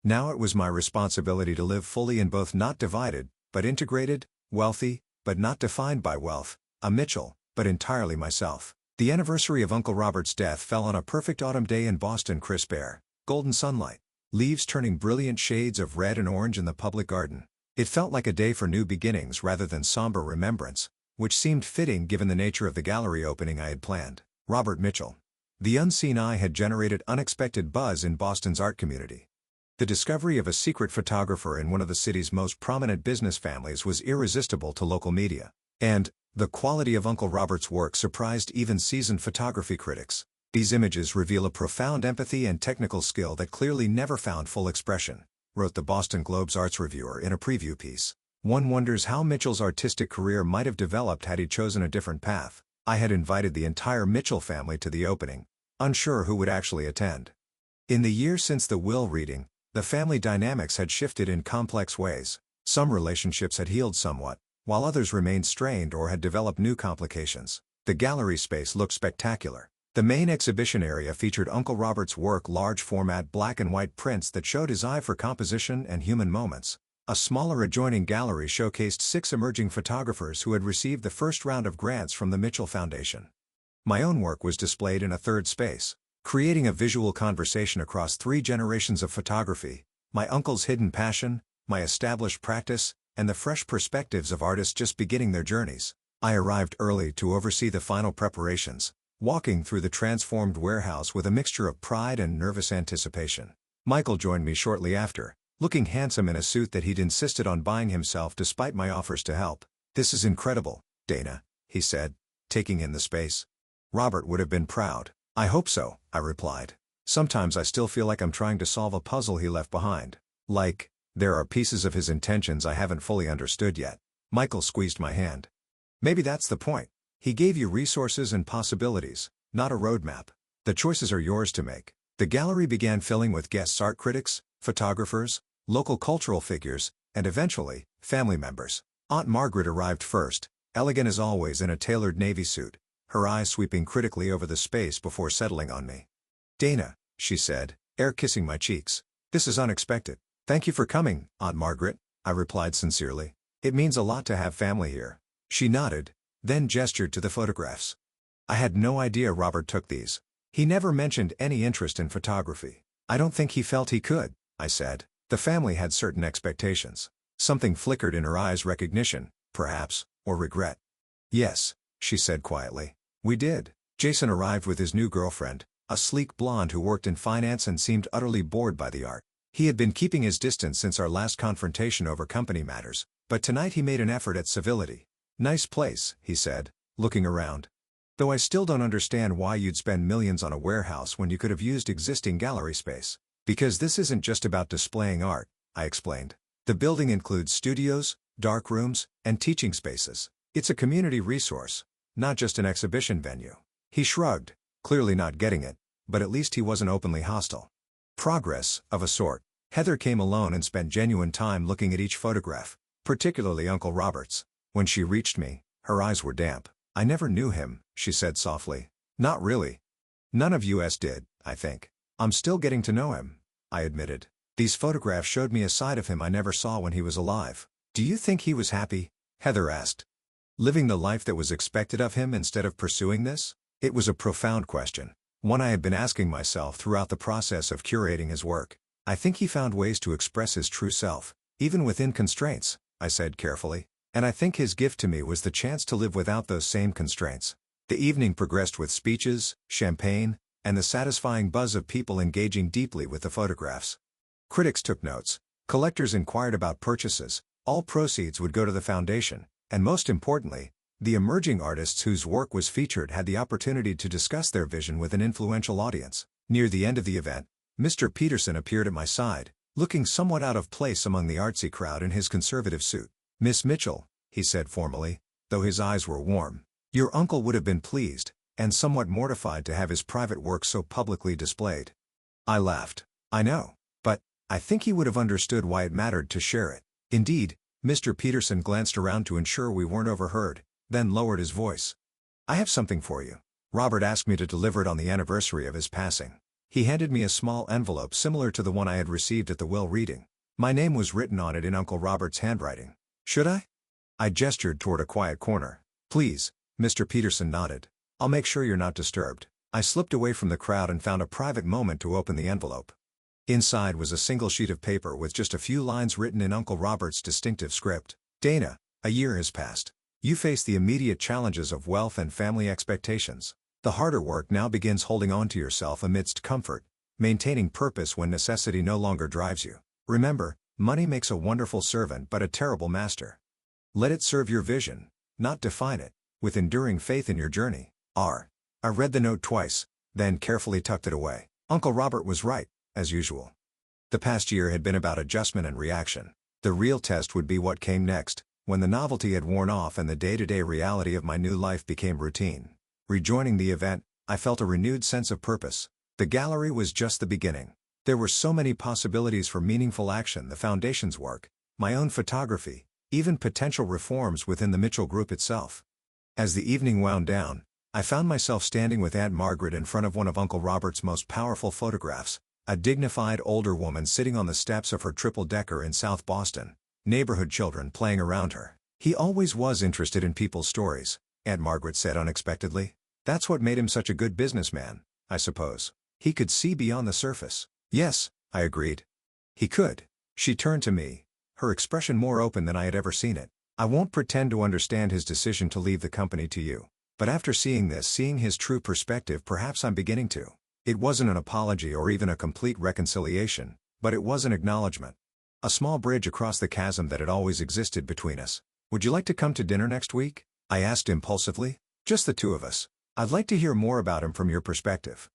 Now it was my responsibility to live fully in both, not divided, but integrated, wealthy, but not defined by wealth, a Mitchell, but entirely myself. The anniversary of Uncle Robert's death fell on a perfect autumn day in Boston: crisp air, golden sunlight, leaves turning brilliant shades of red and orange in the public garden. It felt like a day for new beginnings rather than somber remembrance, which seemed fitting given the nature of the gallery opening I had planned. Robert Mitchell. The unseen eye had generated unexpected buzz in Boston's art community. The discovery of a secret photographer in one of the city's most prominent business families was irresistible to local media. And the quality of Uncle Robert's work surprised even seasoned photography critics. These images reveal a profound empathy and technical skill that clearly never found full expression, wrote the Boston Globe's arts reviewer in a preview piece. One wonders how Mitchell's artistic career might have developed had he chosen a different path. I had invited the entire Mitchell family to the opening, unsure who would actually attend. In the year since the will reading, the family dynamics had shifted in complex ways. Some relationships had healed somewhat, while others remained strained or had developed new complications. The gallery space looked spectacular. The main exhibition area featured Uncle Robert's work, large-format black and white prints that showed his eye for composition and human moments. A smaller adjoining gallery showcased 6 emerging photographers who had received the first round of grants from the Mitchell Foundation. My own work was displayed in a third space, creating a visual conversation across 3 generations of photography: my uncle's hidden passion, my established practice, and the fresh perspectives of artists just beginning their journeys. I arrived early to oversee the final preparations, walking through the transformed warehouse with a mixture of pride and nervous anticipation. Michael joined me shortly after, looking handsome in a suit that he'd insisted on buying himself despite my offers to help. "This is incredible, Dana," he said, taking in the space. Robert would have been proud. "I hope so," I replied. "Sometimes I still feel like I'm trying to solve a puzzle he left behind. Like, there are pieces of his intentions I haven't fully understood yet." Michael squeezed my hand. "Maybe that's the point. He gave you resources and possibilities, not a roadmap. The choices are yours to make." The gallery began filling with guests: art critics, photographers, local cultural figures, and eventually, family members. Aunt Margaret arrived first, elegant as always in a tailored navy suit, her eyes sweeping critically over the space before settling on me. "Dana," she said, air kissing my cheeks. "This is unexpected." "Thank you for coming, Aunt Margaret," I replied sincerely. "It means a lot to have family here." She nodded, then gestured to the photographs. "I had no idea Robert took these. He never mentioned any interest in photography." "I don't think he felt he could," I said. "The family had certain expectations." Something flickered in her eyes: recognition, perhaps, or regret. "Yes," she said quietly. "We did." Jason arrived with his new girlfriend, a sleek blonde who worked in finance and seemed utterly bored by the art. He had been keeping his distance since our last confrontation over company matters, but tonight he made an effort at civility. "Nice place," he said, looking around. "Though I still don't understand why you'd spend millions on a warehouse when you could have used existing gallery space." "Because this isn't just about displaying art," I explained. "The building includes studios, dark rooms, and teaching spaces. It's a community resource, not just an exhibition venue." He shrugged, clearly not getting it, but at least he wasn't openly hostile. Progress, of a sort. Heather came alone and spent genuine time looking at each photograph, particularly Uncle Robert's. When she reached me, her eyes were damp. "I never knew him," she said softly. "Not really. None of us did, I think. I'm still getting to know him," I admitted. "These photographs showed me a side of him I never saw when he was alive." "Do you think he was happy?" Heather asked. "Living the life that was expected of him instead of pursuing this?" It was a profound question, one I had been asking myself throughout the process of curating his work. "I think he found ways to express his true self, even within constraints," I said carefully. "And I think his gift to me was the chance to live without those same constraints." The evening progressed with speeches, champagne, and the satisfying buzz of people engaging deeply with the photographs. Critics took notes. Collectors inquired about purchases. All proceeds would go to the foundation, and most importantly, the emerging artists whose work was featured had the opportunity to discuss their vision with an influential audience. Near the end of the event, Mr. Peterson appeared at my side, looking somewhat out of place among the artsy crowd in his conservative suit. "Miss Mitchell," he said formally, though his eyes were warm, "your uncle would have been pleased, and somewhat mortified to have his private work so publicly displayed." I laughed. "I know. But I think he would have understood why it mattered to share it." Indeed, Mr. Peterson glanced around to ensure we weren't overheard, then lowered his voice. "I have something for you. Robert asked me to deliver it on the anniversary of his passing." He handed me a small envelope similar to the one I had received at the will reading. My name was written on it in Uncle Robert's handwriting. "Should I?" I gestured toward a quiet corner. "Please," Mr. Peterson nodded. "I'll make sure you're not disturbed." I slipped away from the crowd and found a private moment to open the envelope. Inside was a single sheet of paper with just a few lines written in Uncle Robert's distinctive script. "Dana, a year has passed. You face the immediate challenges of wealth and family expectations. The harder work now begins holding on to yourself amidst comfort, maintaining purpose when necessity no longer drives you. Remember, money makes a wonderful servant but a terrible master. Let it serve your vision, not define it, with enduring faith in your journey. R." I read the note twice, then carefully tucked it away. Uncle Robert was right, as usual. The past year had been about adjustment and reaction. The real test would be what came next, when the novelty had worn off and the day-to-day reality of my new life became routine. Rejoining the event, I felt a renewed sense of purpose. The gallery was just the beginning. There were so many possibilities for meaningful action: the foundation's work, my own photography, even potential reforms within the Mitchell Group itself. As the evening wound down, I found myself standing with Aunt Margaret in front of one of Uncle Robert's most powerful photographs, a dignified older woman sitting on the steps of her triple-decker in South Boston, neighborhood children playing around her. "He always was interested in people's stories," Aunt Margaret said unexpectedly. "That's what made him such a good businessman, I suppose. He could see beyond the surface." "Yes," I agreed. "He could." She turned to me, her expression more open than I had ever seen it. "I won't pretend to understand his decision to leave the company to you. But after seeing his true perspective, perhaps I'm beginning to." It wasn't an apology or even a complete reconciliation, but it was an acknowledgement. A small bridge across the chasm that had always existed between us. "Would you like to come to dinner next week?" I asked impulsively. "Just the two of us. I'd like to hear more about him from your perspective."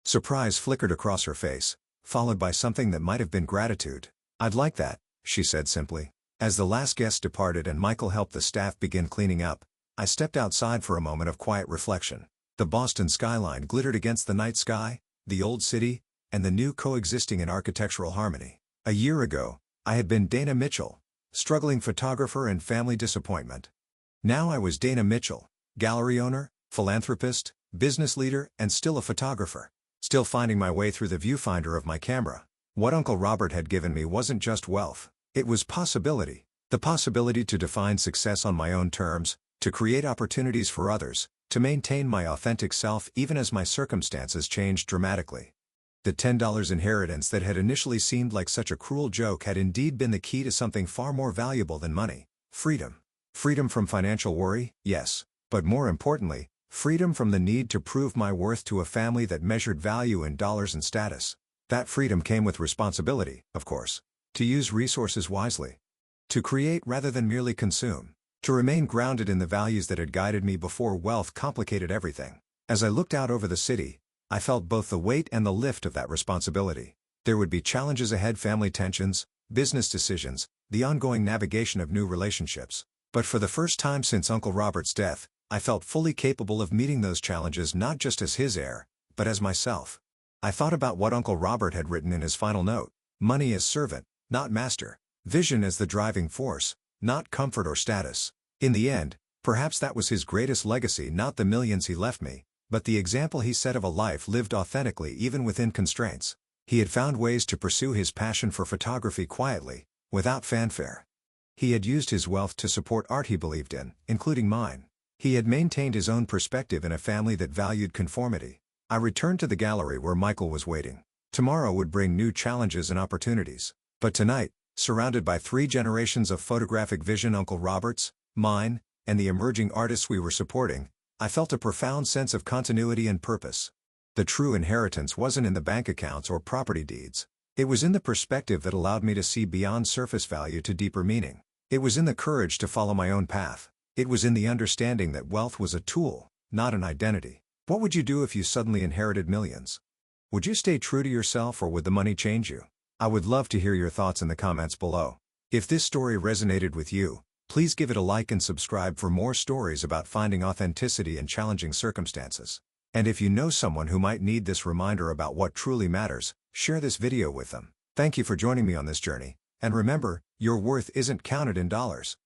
Surprise flickered across her face, followed by something that might have been gratitude. "I'd like that," she said simply. As the last guest departed and Michael helped the staff begin cleaning up, I stepped outside for a moment of quiet reflection. The Boston skyline glittered against the night sky, the old city, and the new coexisting in architectural harmony. A year ago, I had been Dana Mitchell, struggling photographer and family disappointment. Now I was Dana Mitchell, gallery owner, philanthropist, business leader, and still a photographer. Still finding my way through the viewfinder of my camera. What Uncle Robert had given me wasn't just wealth, it was possibility. The possibility to define success on my own terms, to create opportunities for others, to maintain my authentic self even as my circumstances changed dramatically. The $10 inheritance that had initially seemed like such a cruel joke had indeed been the key to something far more valuable than money: freedom. Freedom from financial worry, yes, but more importantly, freedom from the need to prove my worth to a family that measured value in dollars and status. That freedom came with responsibility, of course. To use resources wisely. To create rather than merely consume. To remain grounded in the values that had guided me before wealth complicated everything. As I looked out over the city, I felt both the weight and the lift of that responsibility. There would be challenges ahead: family tensions, business decisions, the ongoing navigation of new relationships. But for the first time since Uncle Robert's death, I felt fully capable of meeting those challenges not just as his heir, but as myself. I thought about what Uncle Robert had written in his final note: money as servant, not master. Vision as the driving force, not comfort or status. In the end, perhaps that was his greatest legacy: not the millions he left me, but the example he set of a life lived authentically even within constraints. He had found ways to pursue his passion for photography quietly, without fanfare. He had used his wealth to support art he believed in, including mine. He had maintained his own perspective in a family that valued conformity. I returned to the gallery where Michael was waiting. Tomorrow would bring new challenges and opportunities. But tonight, surrounded by 3 generations of photographic vision: Uncle Robert's, mine, and the emerging artists we were supporting, I felt a profound sense of continuity and purpose. The true inheritance wasn't in the bank accounts or property deeds. It was in the perspective that allowed me to see beyond surface value to deeper meaning. It was in the courage to follow my own path. It was in the understanding that wealth was a tool, not an identity. What would you do if you suddenly inherited millions? Would you stay true to yourself, or would the money change you? I would love to hear your thoughts in the comments below. If this story resonated with you, please give it a like and subscribe for more stories about finding authenticity in challenging circumstances. And if you know someone who might need this reminder about what truly matters, share this video with them. Thank you for joining me on this journey, and remember, your worth isn't counted in dollars.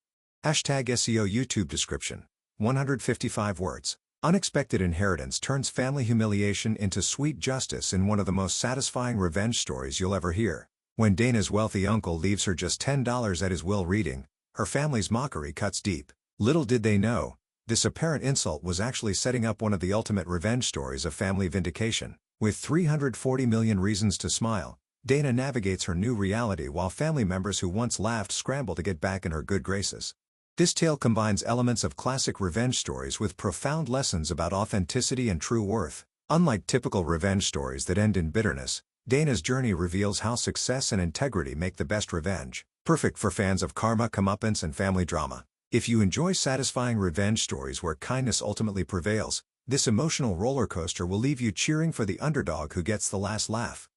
#SEO YouTube description. 155 words. Unexpected inheritance turns family humiliation into sweet justice in one of the most satisfying revenge stories you'll ever hear. When Dana's wealthy uncle leaves her just $10 at his will reading, her family's mockery cuts deep. Little did they know, this apparent insult was actually setting up one of the ultimate revenge stories of family vindication. With 340 million reasons to smile, Dana navigates her new reality while family members who once laughed scramble to get back in her good graces. This tale combines elements of classic revenge stories with profound lessons about authenticity and true worth. Unlike typical revenge stories that end in bitterness, Dana's journey reveals how success and integrity make the best revenge. Perfect for fans of karma, comeuppance, and family drama. If you enjoy satisfying revenge stories where kindness ultimately prevails, this emotional roller coaster will leave you cheering for the underdog who gets the last laugh.